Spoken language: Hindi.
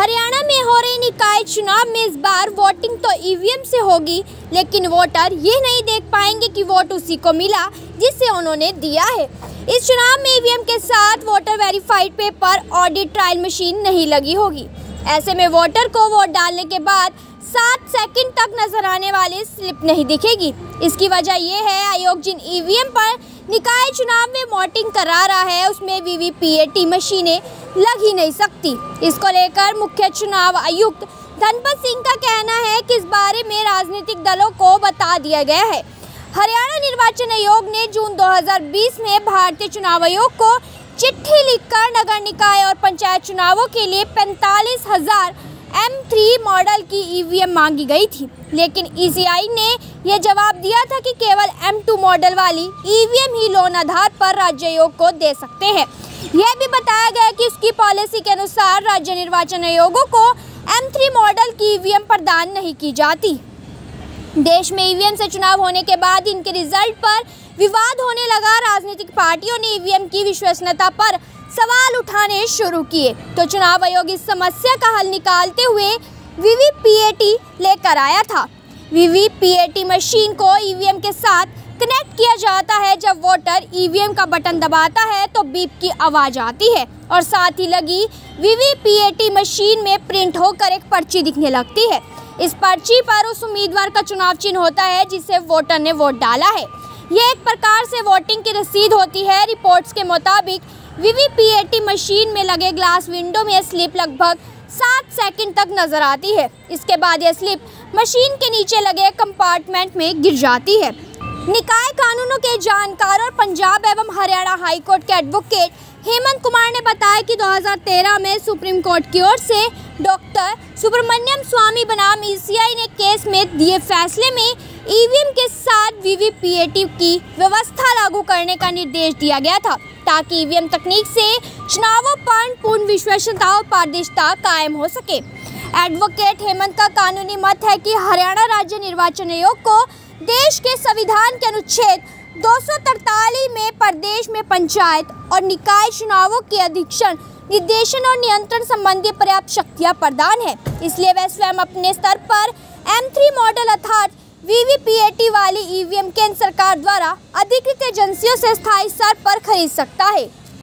हरियाणा में हो रहे निकाय चुनाव में इस बार वोटिंग तो ईवीएम से होगी, लेकिन वोटर ये नहीं देख पाएंगे कि वोट उसी को मिला जिसे उन्होंने दिया है। इस चुनाव में ईवीएम के साथ voter verified paper audit trial machine नहीं लगी होगी। ऐसे में वोटर को वोट डालने के बाद 7 सेकंड तक नजर आने वाली स्लिप नहीं दिखेगी। इसकी वजह यह है आयोग जिन ईवीएम पर निकाय चुनाव में वोटिंग करा रहा है उसमें वीवीपीएटी मशीनें लग ही नहीं सकती। इसको लेकर मुख्य चुनाव आयुक्त धनपत सिंह का कहना है कि इस बारे में राजनीतिक दलों को बता दिया गया है। हरियाणा निर्वाचन आयोग ने जून 2020 में भारतीय चुनाव आयोग को चिट्ठी लिखकर नगर निकाय और पंचायत चुनावों के लिए 45,000 M3 मॉडल की ईवीएम मांगी गई थी, लेकिन ईसीआई ने यह जवाब दिया था कि केवल M2 मॉडल वाली ईवीएम ही लोन आधार पर राज्य आयोग को दे सकते हैं। यह भी बताया गया कि उसकी पॉलिसी के अनुसार राज्य निर्वाचन आयोगों को M3 मॉडल की ईवीएम प्रदान नहीं की जाती। देश में ईवीएम से चुनाव होने के बाद इनके रिजल्ट पर विवाद होने लगा। राजनीतिक पार्टियों ने ईवीएम की विश्वसनीयता पर सवाल उठाने शुरू किए, तो चुनाव आयोग इस समस्या का हल निकालते हुए वीवीपीएटी लेकर आया था। वीवीपीएटी मशीन को ईवीएम के साथ कनेक्ट किया जाता है। जब वोटर ईवीएम का बटन दबाता है तो बीप की आवाज़ आती है और साथ ही लगी वीवीपीएटी मशीन में प्रिंट होकर एक पर्ची दिखने लगती है। इस पर्ची पर उस उम्मीदवार का चुनाव चिन्ह होता है जिसे वोटर ने वोट डाला है। यह एक प्रकार से वोटिंग की रसीद होती है। रिपोर्ट्स के मुताबिक वीवीपीएटी मशीन में लगे ग्लास विंडो में स्लिप लगभग 7 सेकंड तक नजर आती है। इसके बाद यह स्लिप मशीन के नीचे लगे कंपार्टमेंट में गिर जाती है। निकाय कानूनों के जानकार और पंजाब एवं हरियाणा हाई कोर्ट के एडवोकेट हेमंत कुमार ने बताया कि 2013 में सुप्रीम कोर्ट की ओर से डॉक्टर सुब्रमण्यम स्वामी बनाम ईसीआई ने केस में दिए फैसले में ईवीएम के साथ वीवीपीएटी की व्यवस्था लागू करने का निर्देश दिया गया था, ताकि ईवीएम तकनीक से चुनावों पर पूर्ण विश्वसनीयता और पारदर्शिता कायम हो सके। एडवोकेट हेमंत का कानूनी मत है कि हरियाणा राज्य निर्वाचन आयोग को देश के संविधान के अनुच्छेद 243 में प्रदेश में पंचायत और निकाय चुनावों के अधीक्षण, निर्देशन और नियंत्रण संबंधी पर्याप्त शक्तियां प्रदान है। इसलिए वह स्वयं अपने स्तर पर M3 मॉडल अर्थात वीवीपीएटी वाली ईवीएम केंद्र सरकार द्वारा अधिकृत एजेंसियों से स्थायी स्तर पर खरीद सकता है।